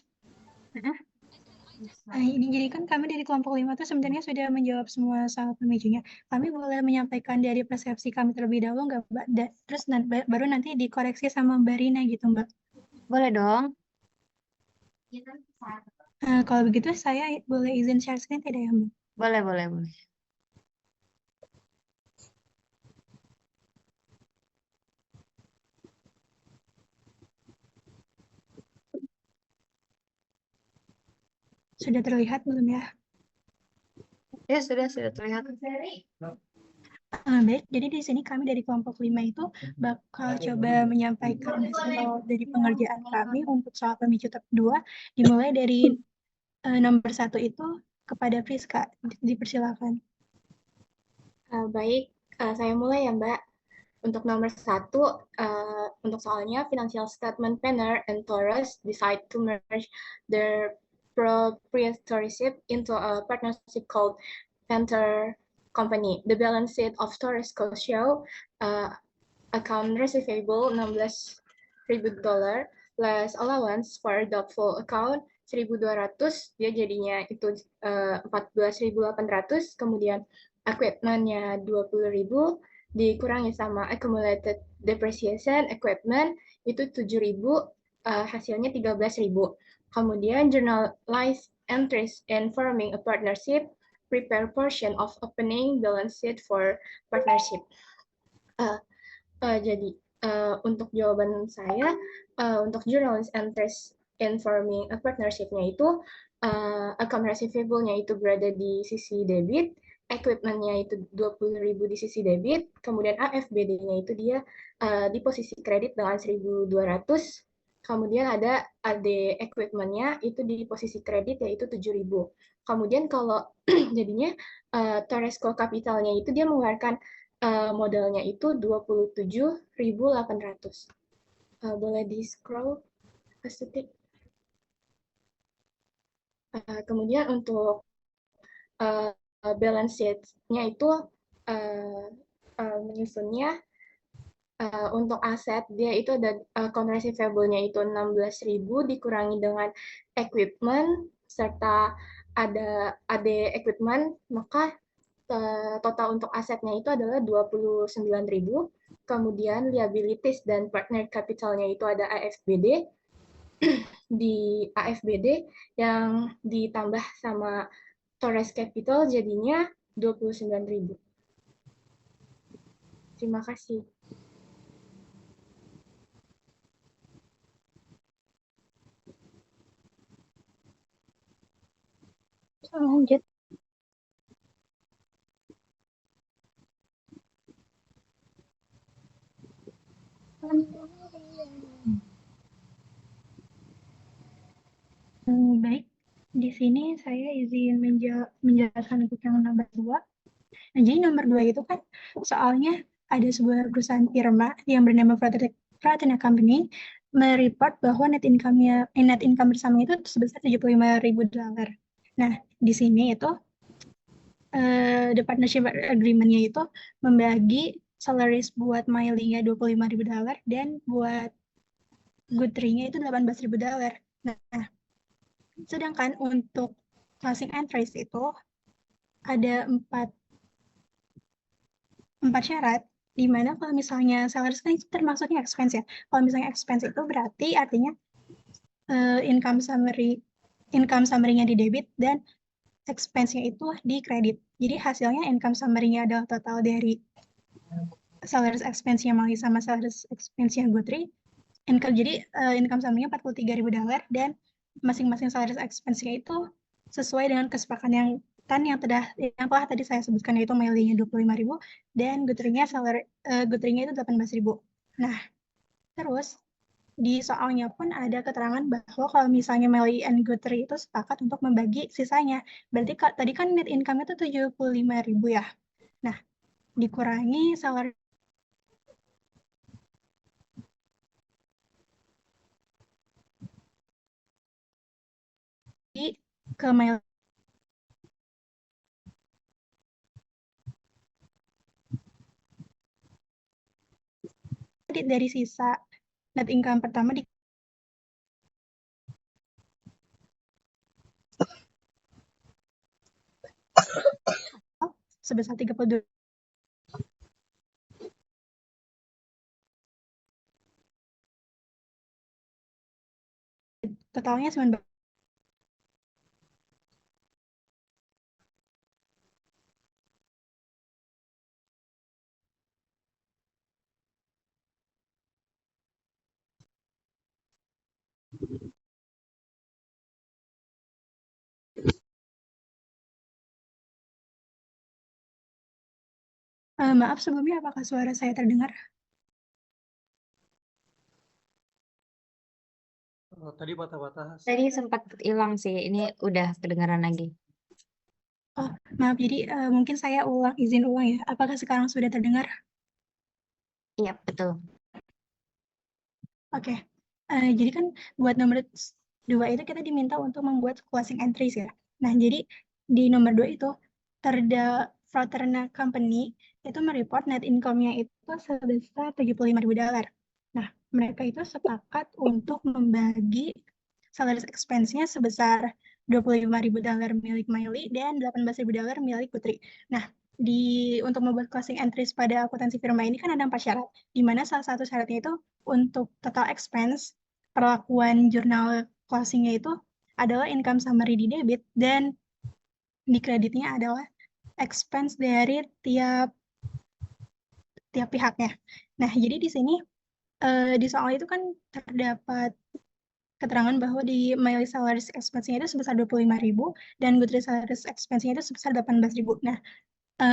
Ini jadi kan kami dari kelompok 5 itu sebenarnya sudah menjawab semua soal pemicunya. Kami boleh menyampaikan dari persepsi kami terlebih dahulu nggak, Mbak? Terus baru nanti dikoreksi sama Mbak Rina gitu, Mbak.
Boleh dong.
Kalau begitu saya boleh izin share screen tidak ya, Mbak?
Boleh, boleh.
Sudah terlihat belum ya?
Ya, sudah terlihat.
Baik, jadi di sini kami dari kelompok 5 itu bakal coba menyampaikan hasil dari pengerjaan kami untuk soal pemicu tahap 2, dimulai dari nomor 1 itu kepada Priska. Dipersilakan.
Baik, saya mulai ya, Mbak. Untuk nomor 1, untuk soalnya financial statement Penner and Torres decide to merge their proprietorship into a partnership called Panther Company. The balance sheet of Torres show account receivable $16.000 less allowance for doubtful account 1.200, dia jadinya itu 14.800, kemudian equipment-nya 20.000 dikurangi sama accumulated depreciation equipment itu 7.000, hasilnya 13.000. Kemudian journalized entries in forming a partnership, prepare portion of opening balance sheet for partnership. Jadi untuk jawaban saya, untuk journalist entries in forming a partnership-nya itu account receivable-nya itu berada di sisi debit, equipment-nya itu 20.000 di sisi debit, kemudian AFBD-nya itu dia di posisi kredit dengan 1.200, kemudian ada AD equipment-nya itu di posisi kredit yaitu 7.000. Kemudian kalau jadinya Torresco Capital-nya itu dia mengeluarkan modalnya itu 27.800. Boleh di-scroll sedikit. Kemudian untuk balance sheet-nya itu menyusunnya untuk aset dia itu ada account receivable-nya itu 16.000 dikurangi dengan equipment serta ada AD equipment, maka total untuk asetnya itu adalah 29.000. Kemudian liabilities dan partner capital-nya itu ada AFBD. Di AFBD yang ditambah sama Torres Capital jadinya 29.000. Terima kasih.
Lanjut.
Baik, di sini saya izin menjelaskan untuk yang nomor 2. Nah, jadi nomor 2 itu kan soalnya ada sebuah perusahaan firma yang bernama Fraternal Company mereport bahwa net income bersama itu sebesar $75.000. Nah, di sini itu the partnership agreement-nya itu membagi salaries buat Miley-nya $25.000 dan buat Guthrie-nya itu $18.000. Nah, sedangkan untuk closing entries itu ada empat syarat, di mana kalau misalnya salaries kan itu termasuknya expense ya. Kalau misalnya expense itu berarti artinya income summary-nya di debit dan expense-nya itu di kredit. Jadi hasilnya income summary-nya adalah total dari salaries expense-nya Miley sama salaries expense-nya Guthrie. Jadi income summary-nya $43.000 dan masing-masing salaries expense-nya itu sesuai dengan kesepakatan yang telah tadi saya sebutkan, yaitu Miley-nya 25.000 dan Guthrie-nya itu 18.000. Nah, terus di soalnya pun ada keterangan bahwa kalau misalnya Miley and Guthrie itu sepakat untuk membagi sisanya. Berarti tadi kan net income itu 75.000 ya. Nah, dikurangi salary ke Miley dari sisa net income pertama sebesar 32. Totalnya 19. Maaf sebelumnya, apakah suara saya terdengar?
Tadi patah-patah.
Tadi sempat hilang sih, ini udah kedengaran lagi.
Oh, maaf, jadi mungkin saya izin ulang ya. Apakah sekarang sudah terdengar?
Iya, betul.
Oke. Jadi kan buat nomor 2 itu kita diminta untuk membuat closing entries ya. Nah, jadi di nomor 2 itu Fraternal Company itu mereport net income-nya itu sebesar $75.000. Nah, mereka itu sepakat untuk membagi salaries expense-nya sebesar $25.000 milik Miley dan $18.000 milik Putri. Nah, untuk membuat closing entries pada akuntansi firma ini kan ada 4 syarat, di mana salah satu syaratnya itu untuk total expense, perlakuan jurnal closing-nya itu adalah income summary di debit dan di kreditnya adalah expense dari tiap pihaknya. Nah, jadi di sini di soal itu kan terdapat keterangan bahwa di Miley salaries expense-nya itu sebesar 25.000 dan Guthrie salaries expense-nya itu sebesar 18.000. Nah,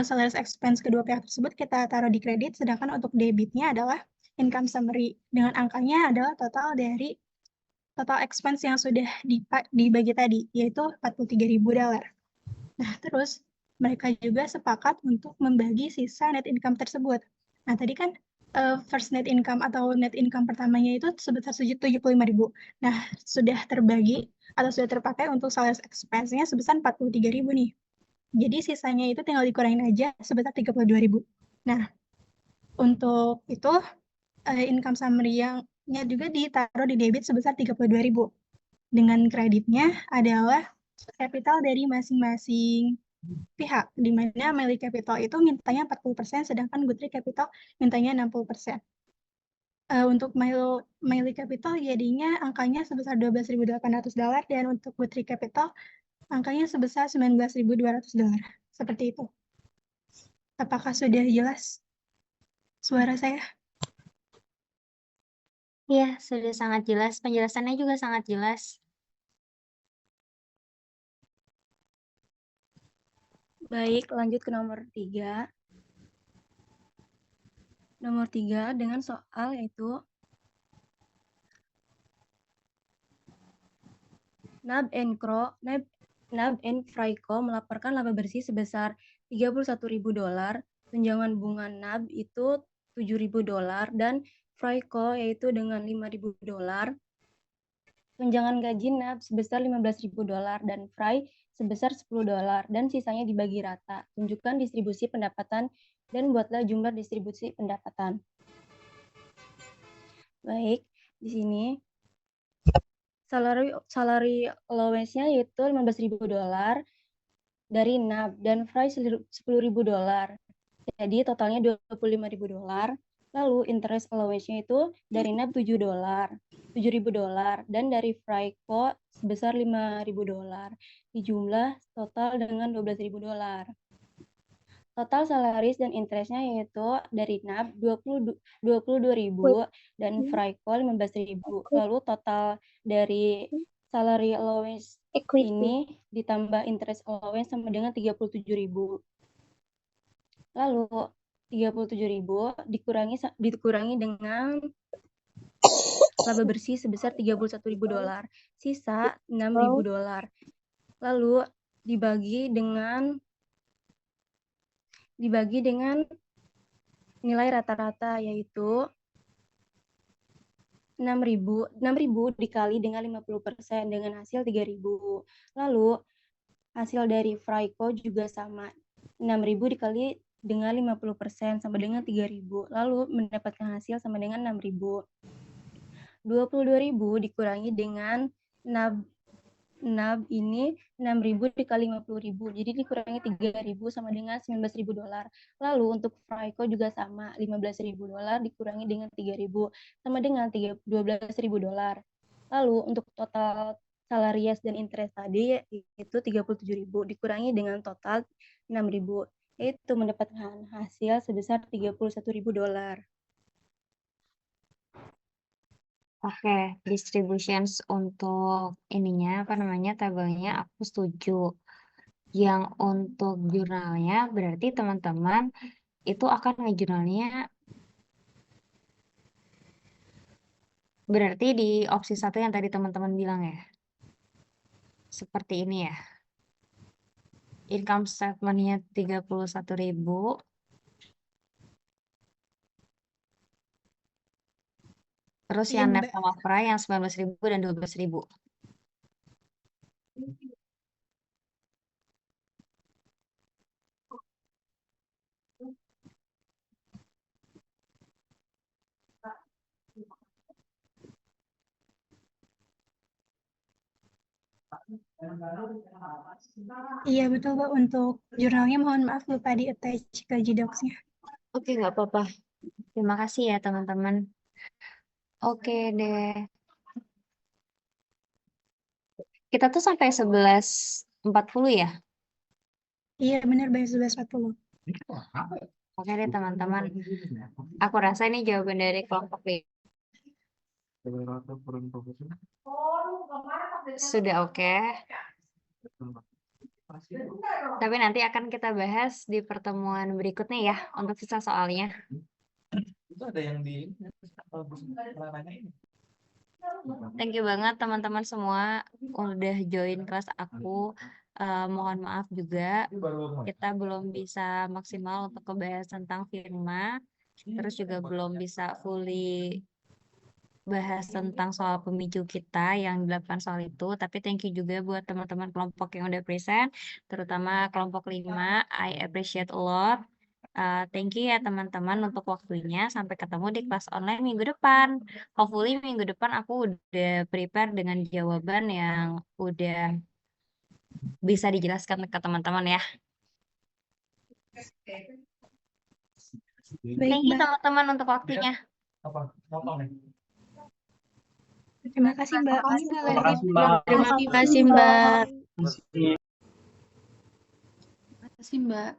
salaries expense kedua pihak tersebut kita taruh di kredit, sedangkan untuk debitnya adalah income summary dengan angkanya adalah total dari total expense yang sudah dibagi tadi, yaitu $43.000. Nah, terus mereka juga sepakat untuk membagi sisa net income tersebut. Nah, tadi kan first net income atau net income pertamanya itu sebesar 75.000. Nah, sudah terbagi atau sudah terpakai untuk salaries expense-nya sebesar 43.000 nih. Jadi sisanya itu tinggal dikurangin aja sebesar 32.000. Nah, untuk itu income summary-nya juga ditaruh di debit sebesar 32.000. Dengan kreditnya adalah capital dari masing-masing pihak, di mana Miley Capital itu mintanya 40%, sedangkan Guthrie Capital mintanya 60%. Untuk Miley Capital jadinya angkanya sebesar $12.800 dan untuk Guthrie Capital angkanya sebesar $19.200. Seperti itu. Apakah sudah jelas suara saya?
Iya, sudah sangat jelas. Penjelasannya juga sangat jelas.
Baik, lanjut ke nomor 3. Nomor 3 dengan soal yaitu NAB and Frico melaporkan laba bersih sebesar $31.000, tunjangan bunga NAB itu $7.000 dan Frico yaitu dengan $5.000. Tunjangan gaji NAB sebesar $15.000 dan Fry sebesar $10 dan sisanya dibagi rata. Tunjukkan distribusi pendapatan dan buatlah jumlah distribusi pendapatan. Baik, di sini salary allowance-nya yaitu $15.000 dari NAB dan Fry $10.000. Jadi totalnya $25.000. Lalu interest allowance-nya itu dari NAB $7.000 dan dari Fryco sebesar $5.000. Dijumlah total dengan $12.000. Total salaries dan interest-nya yaitu dari NAB $22.000 dan Fryco $15.000. Lalu total dari salary allowance ini ditambah interest allowance sama dengan $37.000. Lalu 37.000 dikurangi dengan laba bersih sebesar $31.000. Sisa $6.000. Lalu dibagi dengan nilai rata-rata yaitu 6.000 dikali dengan 50% dengan hasil 3.000. Lalu hasil dari Fryco juga sama. 6.000 dikali dengan 50% sama dengan 3.000. Lalu mendapatkan hasil sama dengan 6.000. 22.000 dikurangi dengan NAB ini 6.000 dikali 50.000. Jadi dikurangi 3.000 sama dengan $19.000. Lalu untuk Fryco juga sama. $15.000 dikurangi dengan 3.000 sama dengan $12.000. Lalu untuk total salaries dan interest tadi itu 37.000 dikurangi dengan total 6.000. Itu mendapatkan hasil sebesar $31.000.
Oke, distributions untuk ininya, tabelnya aku setuju. Yang untuk jurnalnya, berarti teman-teman itu akan ngejurnalnya berarti di opsi 1 yang tadi teman-teman bilang ya. Seperti ini ya. Income statement-nya 31.000. Terus yang net sama Fry yang 19.000 dan 12.000.
Iya betul Mbak, untuk jurnalnya mohon maaf lupa di-attach ke Gdocs-nya.
Oke, nggak apa-apa. Terima kasih ya teman-teman. Oke deh. Kita tuh sampai 11.40 ya?
Iya benar Mbak, 11.40.
Oke deh teman-teman. Aku rasa ini jawaban dari kelompok B. Sudah oke. Tapi nanti akan kita bahas di pertemuan berikutnya ya untuk sisa soalnya.
Itu ada yang di ini.
Thank you banget teman-teman semua udah join kelas aku. Mohon maaf juga kita belum bisa maksimal untuk membahas tentang firma. Terus juga belum bisa fully bahas tentang soal pemicu kita yang 8 soal itu. Tapi thank you juga buat teman-teman kelompok yang udah present, terutama kelompok 5. I appreciate a lot. Thank you ya teman-teman untuk waktunya. Sampai ketemu di kelas online minggu depan. Hopefully minggu depan aku udah prepare dengan jawaban yang udah bisa dijelaskan ke teman-teman ya.
Baik
Thank you
Mbak,
teman-teman untuk waktunya.
Apa? Motong nih.
terima kasih Mbak.
Terima kasih, Mbak.
Terima kasih Mbak.
Terima kasih.
Terima kasih Mbak.